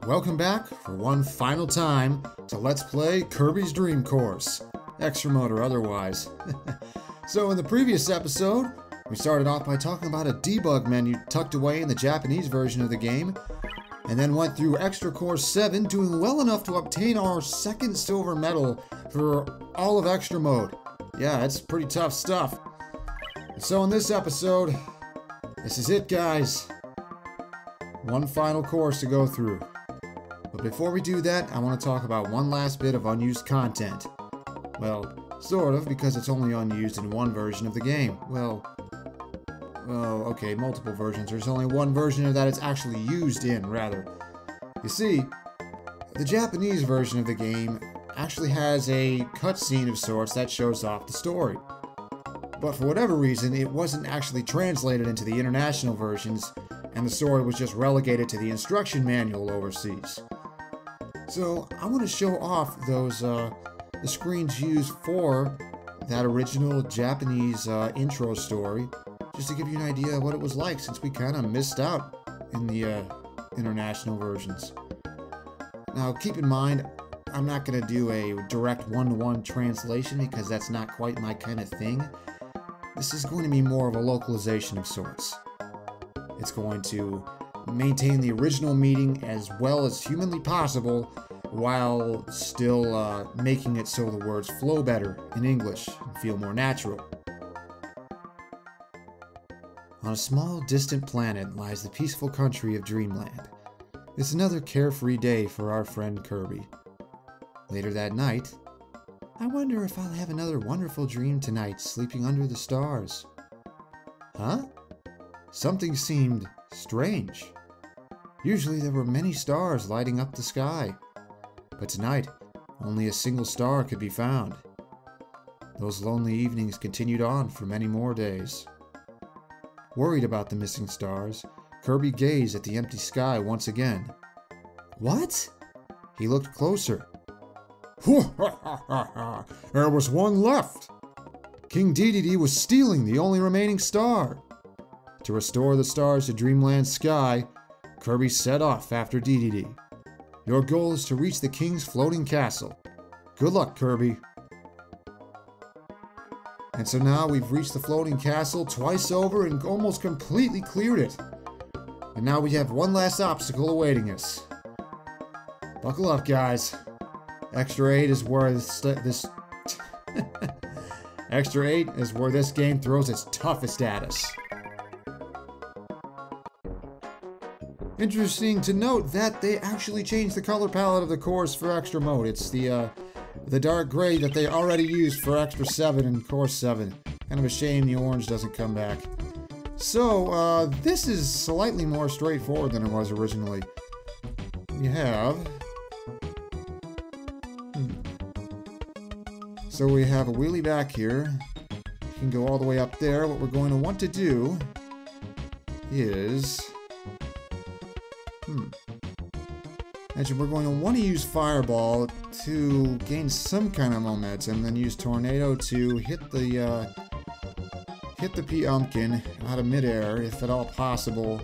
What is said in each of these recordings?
Welcome back for one final time to Let's Play Kirby's Dream Course, extra mode or otherwise. So in the previous episode, we started off by talking about a debug menu tucked away in the Japanese version of the game, and then went through Extra Course 7, doing well enough to obtain our second silver medal for all of Extra Mode. Yeah, it's pretty tough stuff. So in this episode, this is it, guys. One final course to go through. But before we do that, I want to talk about one last bit of unused content. Well, sort of, because it's only unused in one version of the game. Well, okay, multiple versions. There's only one version of that it's actually used in, rather. You see, the Japanese version of the game actually has a cutscene of sorts that shows off the story. But for whatever reason, it wasn't actually translated into the international versions, and the story was just relegated to the instruction manual overseas. So I want to show off those the screens used for that original Japanese intro story, just to give you an idea of what it was like, since we kind of missed out in the international versions. Now keep in mind, I'm not going to do a direct one-to-one translation because that's not quite my kind of thing. This is going to be more of a localization of sorts. It's going to maintain the original meaning as well as humanly possible, while still making it so the words flow better in English and feel more natural. On a small, distant planet lies the peaceful country of Dreamland. It's another carefree day for our friend Kirby. Later that night, I wonder if I'll have another wonderful dream tonight, sleeping under the stars. Huh? Something seemed strange. Usually there were many stars lighting up the sky, but tonight only a single star could be found. Those lonely evenings continued on for many more days. Worried about the missing stars, Kirby gazed at the empty sky once again. What? He looked closer. There was one left! King Dedede was stealing the only remaining star. To restore the stars to Dreamland's sky, Kirby set off after Dedede. Your goal is to reach the king's floating castle. Good luck, Kirby. And so now we've reached the floating castle twice over and almost completely cleared it. And now we have one last obstacle awaiting us. Buckle up, guys. Extra 8 is where Extra 8 is where this game throws its toughest at us. Interesting to note that they actually changed the color palette of the course for Extra Mode. It's the dark gray that they already used for Extra 7 and Course 7. Kind of a shame the orange doesn't come back. So, this is slightly more straightforward than it was originally. You have... So we have a wheelie back here. You can go all the way up there. What we're going to want to do is... Actually, we're going to want to use Fireball to gain some kind of momentum, then use Tornado to hit the P-Umpkin out of midair, if at all possible,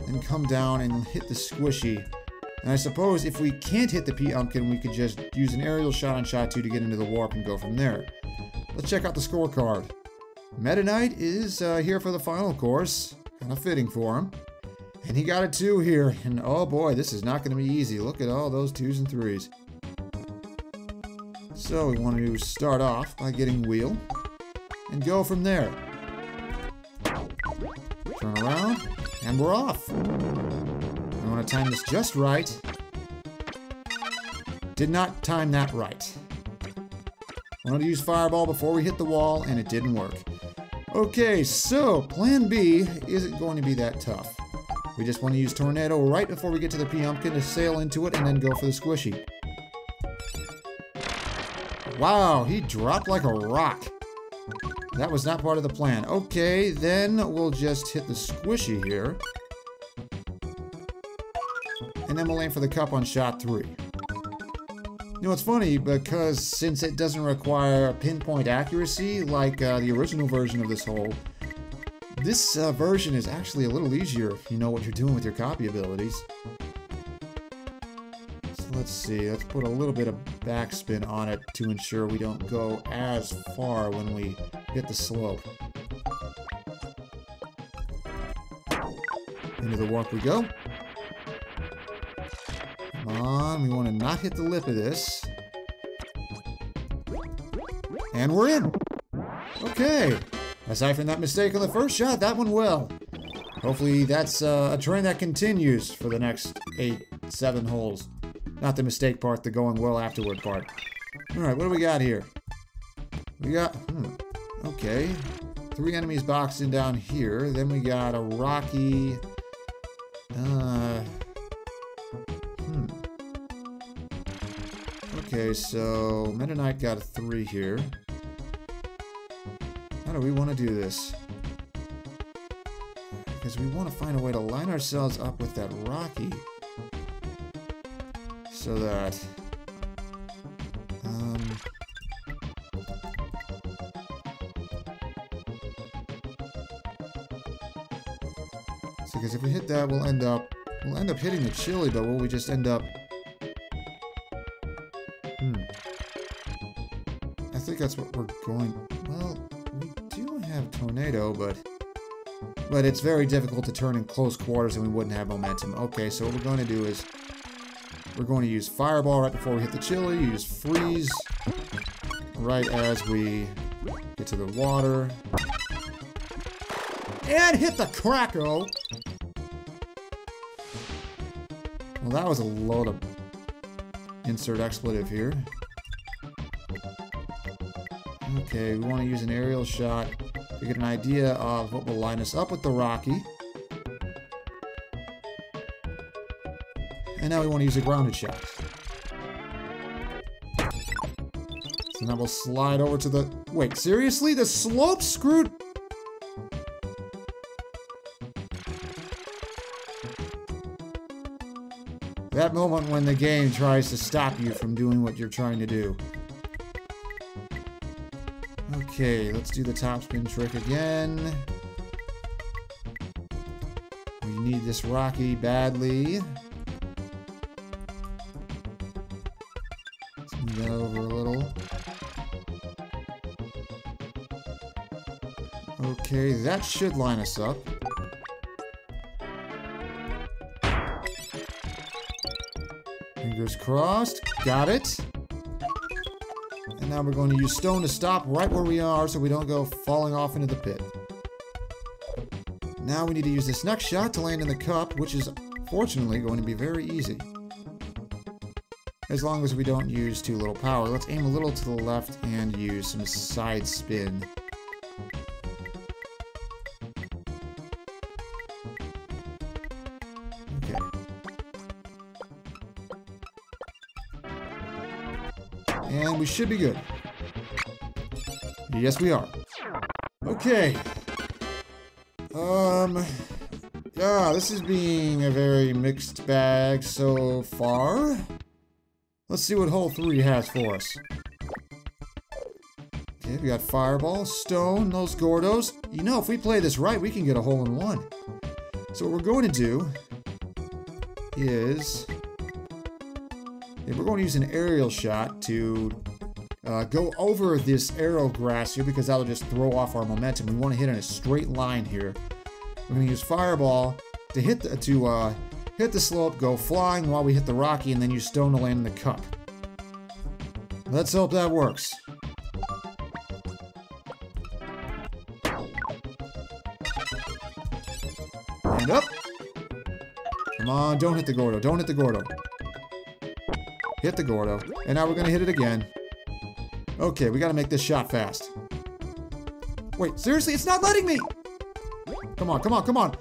and come down and hit the Squishy. And I suppose if we can't hit the P-Umpkin, we could just use an aerial shot on Shot 2 to get into the warp and go from there. Let's check out the scorecard. Meta Knight is here for the final course. Kind of fitting for him. And he got a 2 here, and oh boy, this is not going to be easy. Look at all those 2s and 3s. So we want to start off by getting wheel, and go from there. Turn around, and we're off. I want to time this just right. Did not time that right. Wanted to use Fireball before we hit the wall, and it didn't work. Okay, so plan B isn't going to be that tough. We just want to use Tornado right before we get to the P-Umpkin to sail into it and then go for the Squishy. Wow, he dropped like a rock. That was not part of the plan. Okay, then we'll just hit the Squishy here. And then we'll aim for the cup on Shot 3. You know, it's funny because since it doesn't require pinpoint accuracy like the original version of this hole, this version is actually a little easier if you know what you're doing with your copy abilities. let's see. Let's put a little bit of backspin on it to ensure we don't go as far when we hit the slope. Into the warp we go. Come on, we want to not hit the lip of this. And we're in! Okay! Aside from that mistake on the first shot, that went well. Hopefully that's a trend that continues for the next 8, 7 holes. Not the mistake part, the going well afterward part. Alright, what do we got here? We got... okay. 3 enemies boxed in down here. Then we got a rocky... Okay, so Meta Knight got a 3 here. How do we want to do this? Because we want to find a way to line ourselves up with that rocky. So that... So because if we hit that, we'll end up hitting the chili, but will we just end up... I think that's what we're going... Well, we do have Tornado, but it's very difficult to turn in close quarters and we wouldn't have momentum. Okay, so what we're going to do is we're going to use Fireball right before we hit the chili, use Freeze right as we get to the water, and hit the Kracko! Well, that was a load of insert expletive here. Okay, we want to use an aerial shot to get an idea of what will line us up with the rocky. And now we want to use a grounded shot. So now we'll slide over to the... Wait, seriously? The slope screwed... That moment when the game tries to stop you from doing what you're trying to do. Okay, let's do the topspin trick again. We need this rocky badly. Let's move that over a little. Okay, that should line us up. Fingers crossed. Got it. And now we're going to use stone to stop right where we are so we don't go falling off into the pit. Now we need to use this next shot to land in the cup, which is fortunately going to be very easy. As long as we don't use too little power. Let's aim a little to the left and use some side spin. Okay. And we should be good. Yes, we are. Okay. Yeah, this is being a very mixed bag so far. Let's see what hole 3 has for us. Okay, we got Fireball, Stone, those Gordos. You know, if we play this right, we can get a hole in 1. So what we're going to do is... we're going to use an aerial shot to go over this arrow grass here because that'll just throw off our momentum. We want to hit in a straight line here. We're going to use Fireball to hit the slope, go flying while we hit the rocky, and then use Stone to land in the cup. Let's hope that works. And up. Come on, don't hit the Gordo. Don't hit the Gordo. Hit the Gordo. And now we're going to hit it again. Okay, we got to make this shot fast. Wait, seriously? It's not letting me! Come on, come on, come on.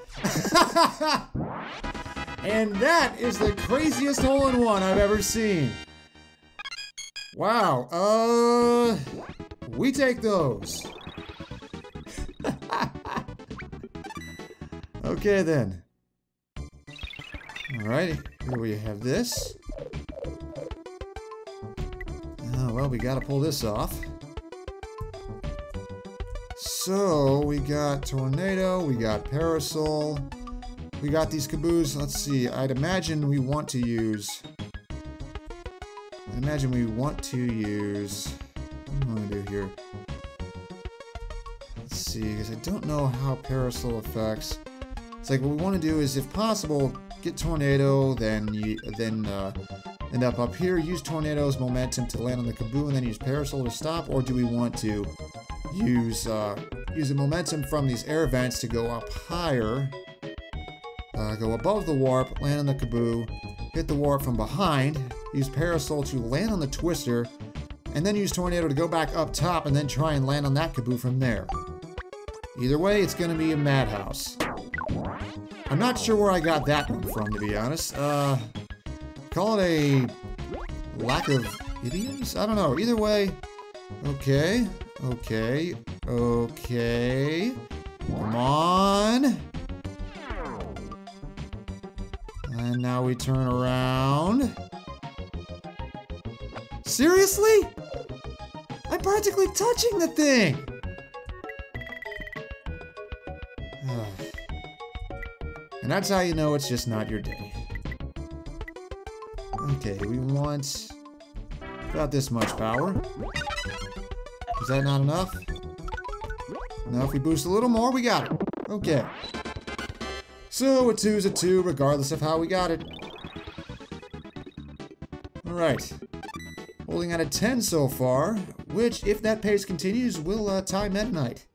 And that is the craziest hole-in-one I've ever seen. Wow, we take those. Okay, then. Alright, here we have this. Oh, well, we gotta pull this off. So, we got Tornado, we got Parasol, we got these caboose. Let's see, I'd imagine we want to use I imagine we want to use... What do I want to do here? Let's see, because I don't know how Parasol affects. It's like what we want to do is, if possible, get Tornado, then end up here, use Tornado's momentum to land on the Kaboo, and then use Parasol to stop, or do we want to use the momentum from these air vents to go up higher, go above the warp, land on the Kaboo, hit the warp from behind, use Parasol to land on the Twister, and then use Tornado to go back up top and then try and land on that Kaboo from there. Either way, it's going to be a madhouse. I'm not sure where I got that one from, to be honest. Call it a lack of idioms? I don't know. Either way, okay. Come on. And now we turn around. Seriously? I'm practically touching the thing. And that's how you know it's just not your day. Okay, we want about this much power. Is that not enough? No, if we boost a little more, we got it. Okay. So a 2's a 2, regardless of how we got it. Alright. Holding at a 10 so far, which, if that pace continues, will tie Meta Knight.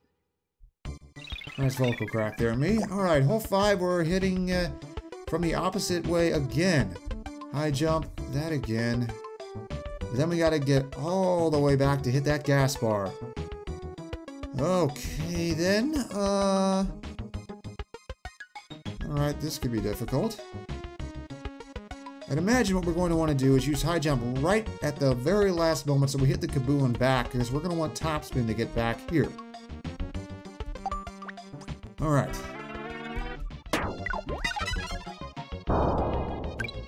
Nice vocal crack there, me. Alright, hole 5, we're hitting from the opposite way again. High jump, that again. But then we gotta get all the way back to hit that gas bar. Okay, then, Alright, this could be difficult. I'd imagine what we're going to want to do is use high jump right at the very last moment so we hit the Kaboo and back, because we're going to want topspin to get back here. Alright.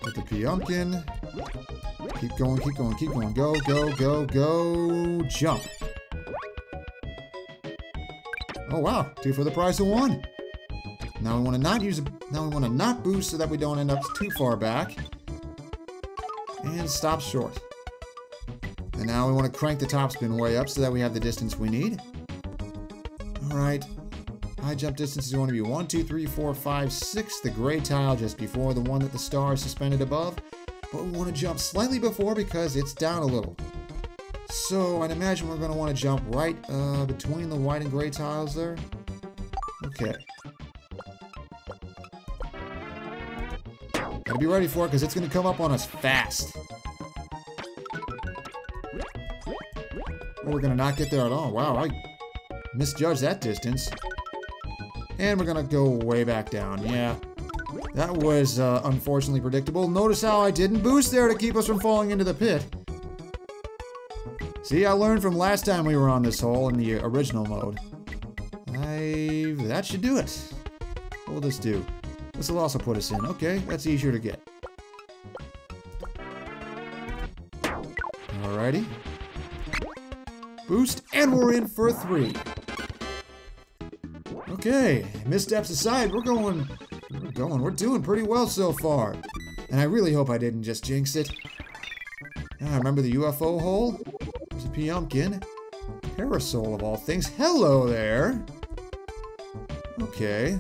Get the Pyumkin. Keep going, keep going, keep going. Go, go, go, go. Jump. Oh wow, 2 for the price of 1. Now we want to not use now we want to not boost so that we don't end up too far back. And stop short. And now we want to crank the topspin way up so that we have the distance we need. Alright. High jump distance is going to be 1, 2, 3, 4, 5, 6. The gray tile just before the one that the star is suspended above. But we want to jump slightly before because it's down a little. So I'd imagine we're going to want to jump right between the white and gray tiles there. Okay. Gotta be ready for it because it's going to come up on us fast. Or we're going to not get there at all. Wow, I misjudged that distance. And we're going to go way back down. Yeah. That was unfortunately predictable. Notice how I didn't boost there to keep us from falling into the pit. See, I learned from last time we were on this hole in the original mode. That should do it. What will this do? This will also put us in. Okay, that's easier to get. Alrighty. Boost, and we're in for 3. Okay, missteps aside, we're doing pretty well so far. And I really hope I didn't just jinx it. Remember the UFO hole? There's a Pyumkin. Parasol of all things. Hello there! Okay.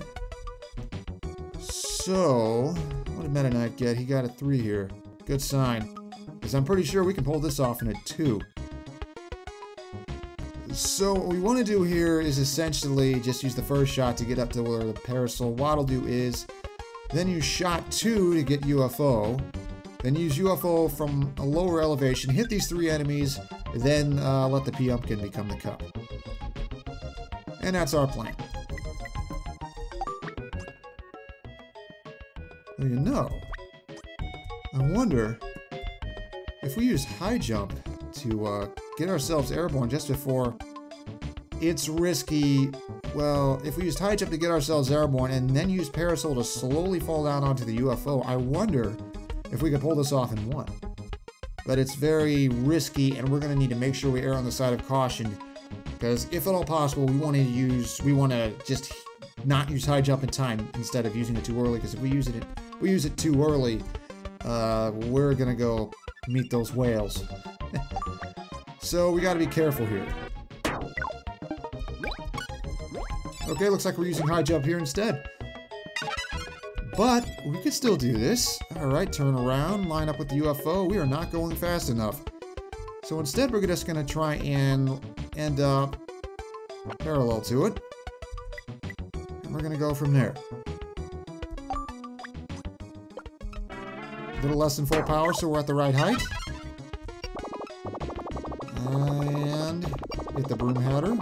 So, what did Meta Knight get? He got a 3 here. Good sign. Because I'm pretty sure we can pull this off in a 2. So what we want to do here is essentially just use the first shot to get up to where the Parasol. What I'll do is then use shot 2 to get UFO. Then use UFO from a lower elevation, hit these 3 enemies, then let the Pyumkin become the cup. And that's our plan. Well, you know, I wonder if we use high jump to get ourselves airborne just before. It's risky. Well, if we used high jump to get ourselves airborne and then use Parasol to slowly fall down onto the UFO, I wonder if we could pull this off in 1. But it's very risky, and we're going to need to make sure we err on the side of caution, because if at all possible, we want to just not use high jump in time instead of using it too early, because if we use it too early, we're going to go meet those whales. So we gotta be careful here. Okay, looks like we're using high jump here instead. But we could still do this. Alright, turn around, line up with the UFO. We are not going fast enough. So instead, we're just gonna try and end up parallel to it. And we're gonna go from there. A little less than full power, so we're at the right height. And hit the broom header.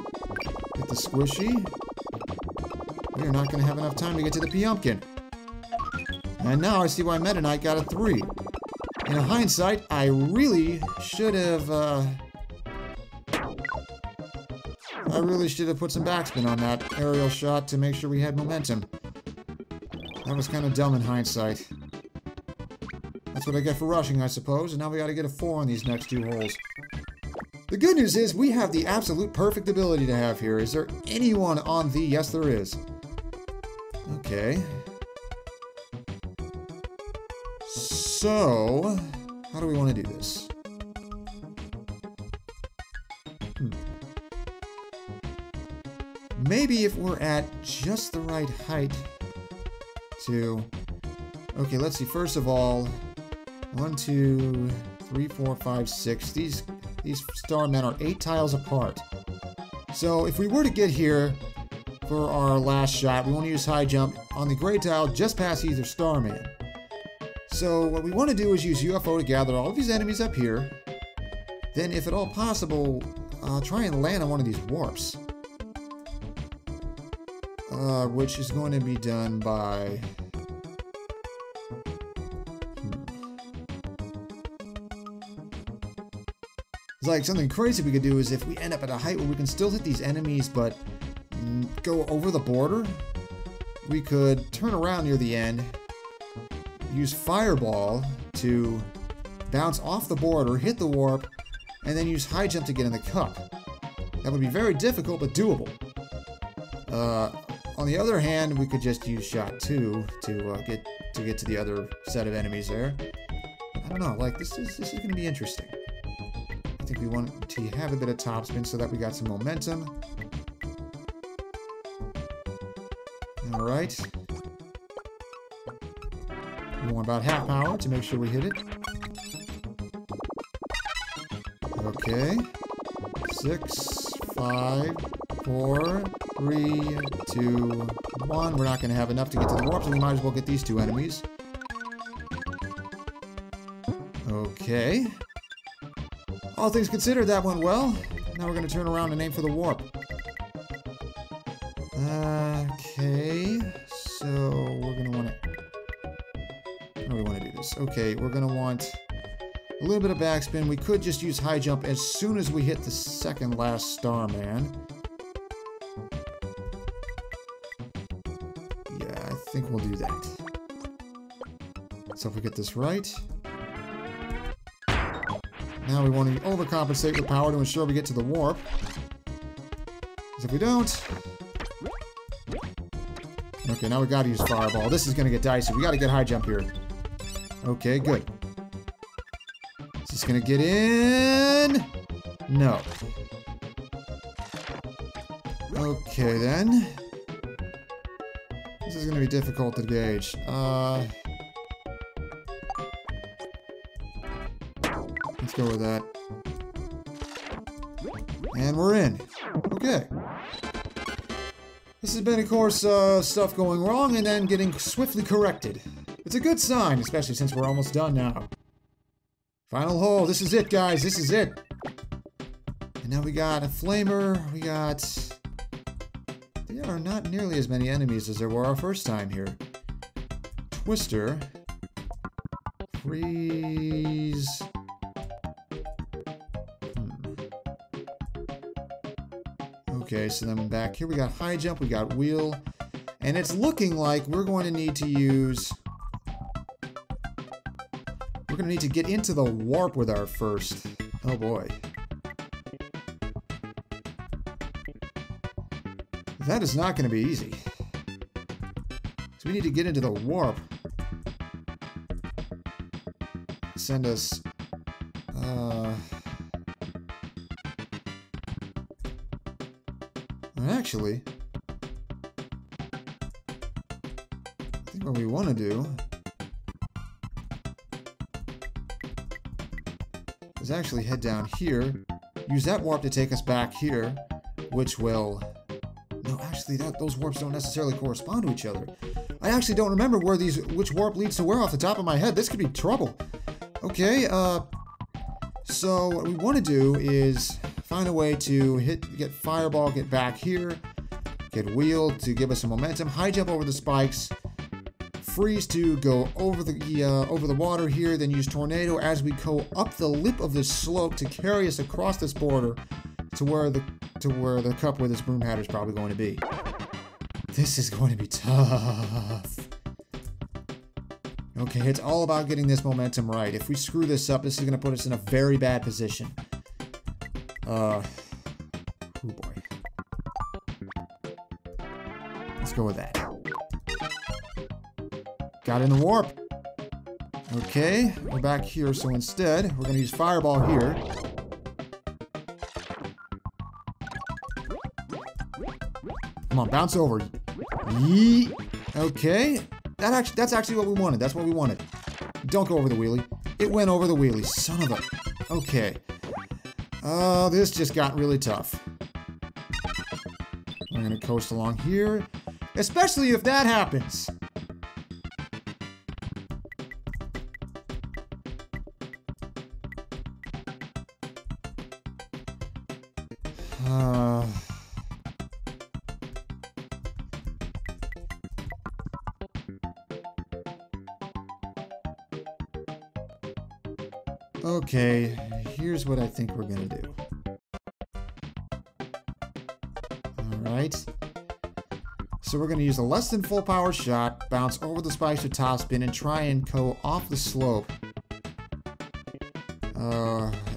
Hit the squishy. We are not going to have enough time to get to the Pyumpkin. And now I see why Meta Knight got a 3. In hindsight, I really should have put some backspin on that aerial shot to make sure we had momentum. That was kind of dumb in hindsight. That's what I get for rushing, I suppose, and now we got to get a 4 on these next 2 holes. The good news is we have the absolute perfect ability to have here. Is there anyone on the... Yes, there is. Okay. So, how do we want to do this? Maybe if we're at just the right height to... Okay, let's see. First of all, 1, 2, 3, 4, 5, 6. These starmen are 8 tiles apart. So if we were to get here for our last shot, we want to use high jump on the gray tile just past either starman. So what we want to do is use UFO to gather all of these enemies up here. Then if at all possible, try and land on one of these warps. Which is going to be done by... Like something crazy we could do is if we end up at a height where we can still hit these enemies but go over the border, we could turn around near the end, use Fireball to bounce off the border, hit the warp, and then use high jump to get in the cup. That would be very difficult but doable. On the other hand, we could just use shot 2 to get to the other set of enemies there. I don't know, like this is going to be interesting. I think we want to have a bit of topspin so that we got some momentum. Alright. We want about half power to make sure we hit it. Okay. 6, 5, 4, 3, 2, 1. We're not going to have enough to get to the warp, so we might as well get these 2 enemies. Okay. All things considered, that went well. Now we're going to turn around and aim for the warp. Okay, so we're going to want to... How do we want to do this? Okay, we're going to want a little bit of backspin. We could just use high jump as soon as we hit the second last starman. Yeah, I think we'll do that. So if we get this right... Now we want to overcompensate with power to ensure we get to the warp. Because if we don't... Okay, now we gotta use Fireball. This is gonna get dicey. We gotta get high jump here. Okay, good. Is this gonna get in? No. Okay, then. This is gonna be difficult to gauge. Let's go with that. And we're in. Okay. This has been, of course, stuff going wrong and then getting swiftly corrected. It's a good sign, especially since we're almost done now. Final hole. This is it, guys. This is it. And now we got a flamer. We got... There are not nearly as many enemies as there were our first time here. Twister. Freeze... Okay, so then back here we got high jump, we got wheel, and it's looking like we're going to need to use... We're going to need to get into the warp with our first. Oh boy. That is not going to be easy. So we need to get into the warp. Send us Actually, I think what we want to do is actually head down here, use that warp to take us back here, which will... No, actually, those warps don't necessarily correspond to each other. I actually don't remember which warp leads to where off the top of my head. This could be trouble. Okay, so what we want to do is find a way to get Fireball, get back here, get Wheel to give us some momentum, high jump over the spikes, Freeze to go over the water here, then use Tornado as we go up the lip of this slope to carry us across this border to where the cup with this broom hat is probably going to be. This is going to be tough. Okay, it's all about getting this momentum right. If we screw this up, this is going to put us in a very bad position. Oh boy. Let's go with that. Got in the warp. Okay, we're back here, so instead, we're going to use Fireball here. Come on, bounce over. Yeet. Okay. That's actually what we wanted. That's what we wanted. Don't go over the wheelie. It went over the wheelie. Son of a... Okay. This just got really tough. I'm going to coast along here. Especially if that happens. Okay, here's what I think we're gonna do. Alright. So we're gonna use a less than full power shot, bounce over the spikes to top spin, and try and go off the slope.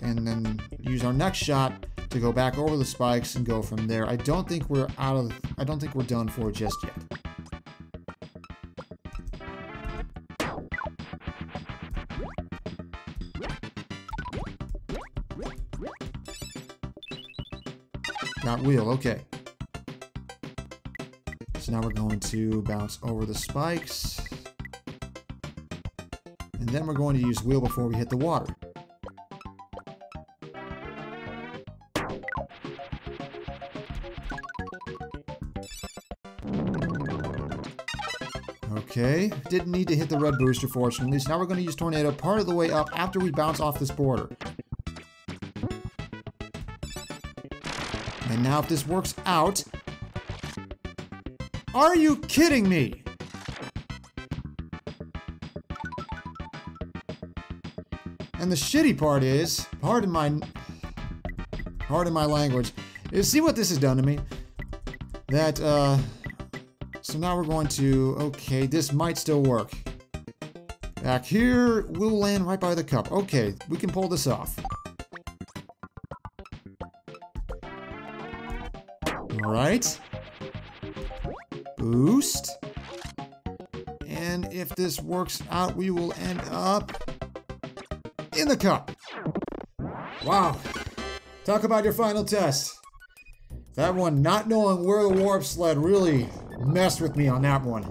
And then use our next shot to go back over the spikes and go from there. I don't think we're done for just yet. Got Wheel, okay. So now we're going to bounce over the spikes. And then we're going to use Wheel before we hit the water. Okay, didn't need to hit the red booster, fortunately. So now we're going to use Tornado part of the way up after we bounce off this border. And now if this works out... Are you kidding me? And the shitty part is, pardon my language, is see what this has done to me? That, so now we're going to, okay, this might still work. Back here, we'll land right by the cup. Okay, we can pull this off. Alright. Boost. And if this works out, we will end up in the cup. Wow. Talk about your final test. That one, not knowing where the warp sled really messed with me on that one.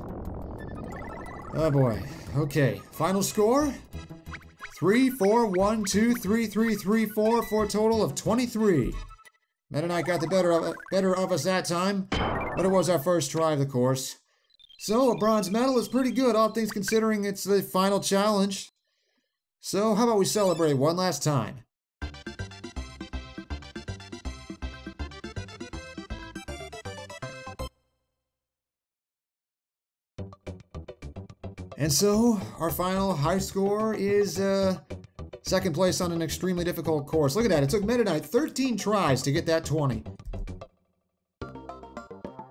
Oh boy. Okay, final score? 3, 4, 1, 2, 3, 3, 3, 4 for a total of 23. Meta Knight got the better of us that time, but it was our first try of the course. So, a bronze medal is pretty good, all things considering it's the final challenge. So, how about we celebrate one last time? And so, our final high score is, second place on an extremely difficult course. Look at that, it took Meta Knight 13 tries to get that 20.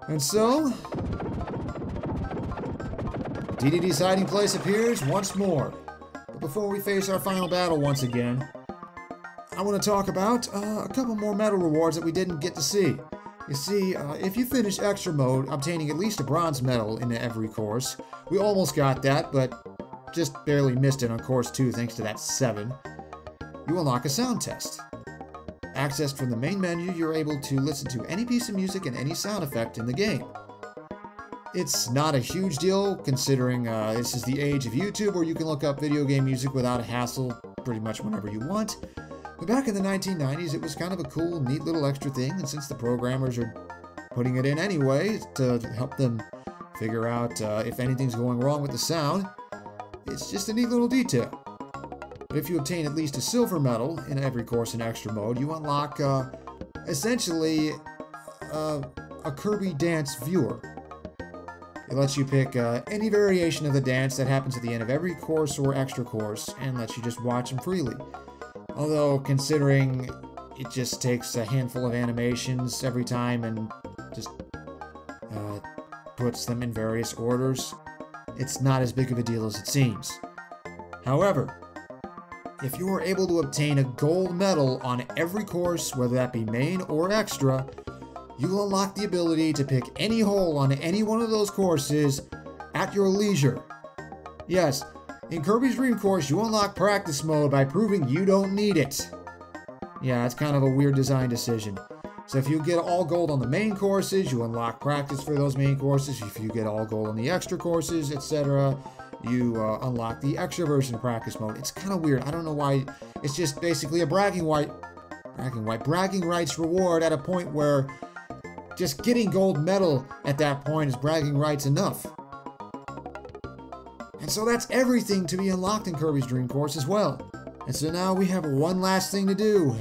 And so, Dedede's hiding place appears once more. But before we face our final battle once again, I want to talk about a couple more medal rewards that we didn't get to see. You see, if you finish Extra Mode, obtaining at least a bronze medal in every course. We almost got that, but just barely missed it on Course 2 thanks to that 7. you unlock a sound test. Accessed from the main menu, you're able to listen to any piece of music and any sound effect in the game. It's not a huge deal considering this is the age of YouTube where you can look up video game music without a hassle pretty much whenever you want. But back in the 1990s, it was kind of a cool, neat little extra thing, and since the programmers are putting it in anyway to help them figure out if anything's going wrong with the sound, it's just a neat little detail. But if you obtain at least a silver medal in every course in extra mode, you unlock essentially a Kirby dance viewer. It lets you pick any variation of the dance that happens at the end of every course or extra course and lets you just watch them freely. Although, considering it just takes a handful of animations every time and just puts them in various orders, it's not as big of a deal as it seems. However, if you are able to obtain a gold medal on every course, whether that be main or extra, you will unlock the ability to pick any hole on any one of those courses at your leisure. Yes, in Kirby's Dream Course, you unlock practice mode by proving you don't need it. Yeah, it's kind of a weird design decision. So if you get all gold on the main courses, you unlock practice for those main courses. If you get all gold on the extra courses, etc., you unlock the extra version of practice mode. It's kind of weird. I don't know why. It's just basically a bragging rights reward at a point where just getting gold medal at that point is bragging rights enough. And so that's everything to be unlocked in Kirby's Dream Course as well. And so now we have one last thing to do,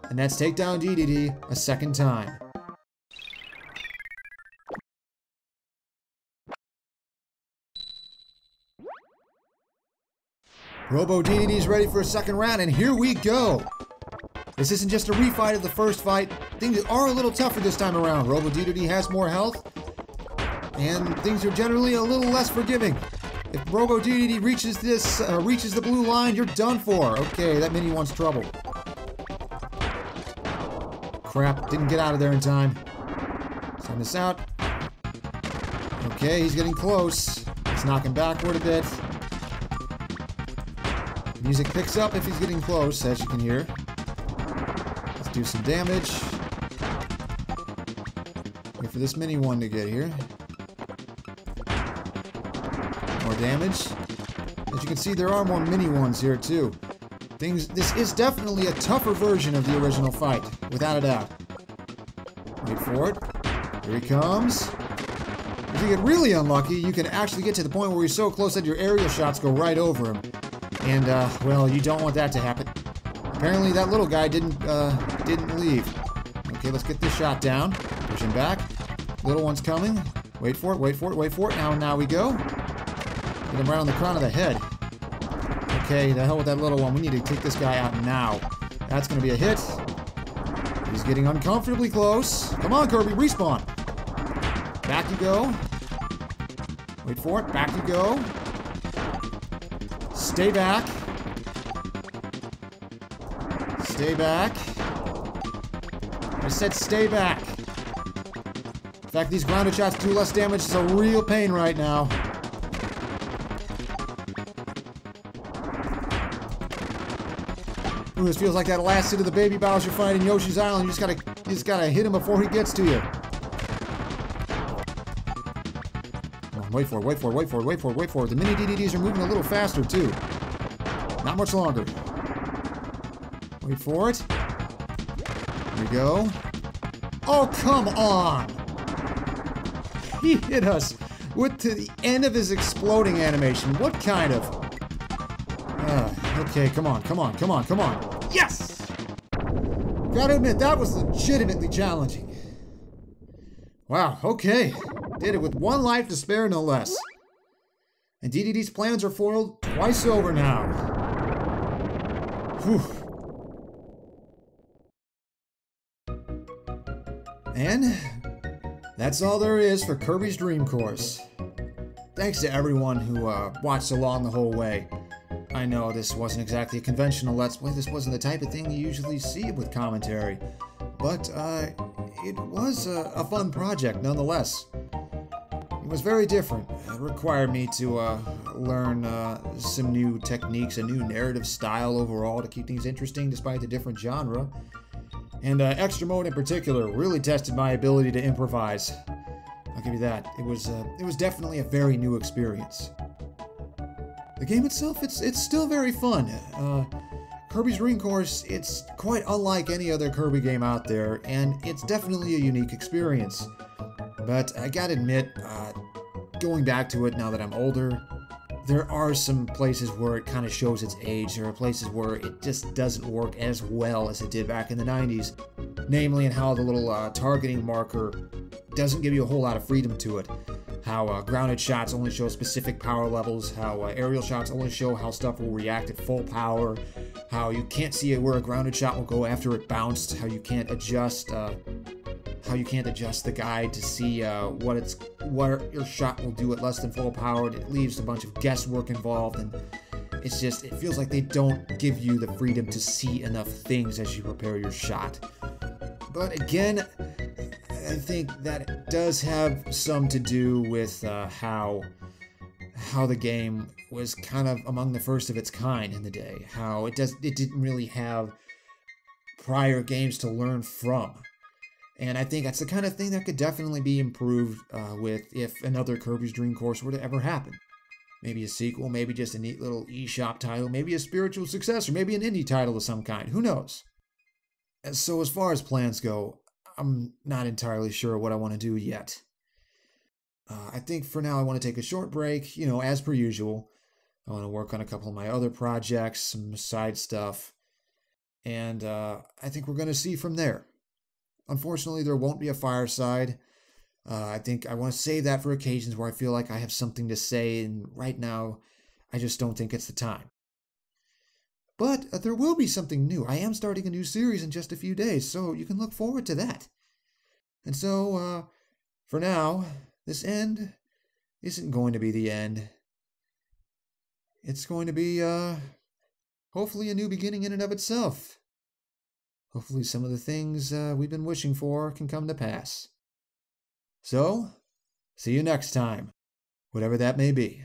and that's take down Dedede a second time. Robo Dedede's ready for a second round, and here we go! This isn't just a refight of the first fight. Things are a little tougher this time around. Robo Dedede has more health, and things are generally a little less forgiving. If Robo Dedede reaches the blue line, you're done for. Okay, that mini wants trouble. Crap, didn't get out of there in time. Send this out. Okay, he's getting close. Let's knock him backward a bit. Music picks up if he's getting close, as you can hear. Let's do some damage. Wait for this mini one to get here. More damage. As you can see, there are more mini ones here too. This is definitely a tougher version of the original fight, without a doubt. Wait for it. Here he comes. If you get really unlucky, you can actually get to the point where you're so close that your aerial shots go right over him. And, well, you don't want that to happen. Apparently that little guy didn't leave. Okay, let's get this shot down. Push him back. Little one's coming. Wait for it, wait for it, wait for it. Now we go. Get him right on the crown of the head. Okay, the hell with that little one. We need to take this guy out now. That's going to be a hit. He's getting uncomfortably close. Come on, Kirby, respawn. Back you go. Wait for it. Back you go. Stay back. Stay back. I said stay back. In fact, these grounded shots do less damage. It's a real pain right now. Ooh, this feels like that last hit of the baby Bowser fight in Yoshi's Island. You just gotta hit him before he gets to you. Come on, wait for it, wait for it, wait for it, wait for it, wait for it. The mini DDDs are moving a little faster too. Not much longer. Wait for it. Here we go. Oh, come on! He hit us with to the end of his exploding animation. What kind of... okay, come on, come on, come on, come on. Yes! Gotta admit, that was legitimately challenging. Wow, okay. Did it with one life to spare, no less. And DDD's plans are foiled twice over now. Whew. And that's all there is for Kirby's Dream Course. Thanks to everyone who watched along the whole way. I know this wasn't exactly a conventional Let's Play. This wasn't the type of thing you usually see with commentary. But it was a fun project nonetheless. It was very different. It required me to learn some new techniques, a new narrative style overall to keep things interesting despite the different genre. And extra mode in particular really tested my ability to improvise. I'll give you that. It was definitely a very new experience. The game itself, it's still very fun. Kirby's Dream Course, it's quite unlike any other Kirby game out there, and it's definitely a unique experience. But I gotta admit, going back to it now that I'm older, there are some places where it kind of shows its age. There are places where it just doesn't work as well as it did back in the 90s. Namely in how the little targeting marker doesn't give you a whole lot of freedom to it. How grounded shots only show specific power levels. How aerial shots only show how stuff will react at full power. How you can't see where a grounded shot will go after it bounced. How you can't adjust the guide to see what your shot will do at less than full power. It leaves a bunch of guesswork involved, and it feels like they don't give you the freedom to see enough things as you prepare your shot. But again, I think that it does have some to do with how the game was kind of among the first of its kind in the day. How it didn't really have prior games to learn from. And I think that's the kind of thing that could definitely be improved with if another Kirby's Dream Course were to ever happen. Maybe a sequel, maybe just a neat little eShop title, maybe a spiritual successor, maybe an indie title of some kind. Who knows? So as far as plans go, I'm not entirely sure what I want to do yet. I think for now I want to take a short break, as per usual. I want to work on a couple of my other projects, some side stuff. And I think we're going to see from there. Unfortunately, there won't be a fireside. I think I want to save that for occasions where I feel like I have something to say, and right now, I just don't think it's the time. But there will be something new. I am starting a new series in just a few days, so you can look forward to that. And so, for now, this end isn't going to be the end. It's going to be, hopefully a new beginning in and of itself. Hopefully some of the things we've been wishing for can come to pass. So, see you next time, whatever that may be.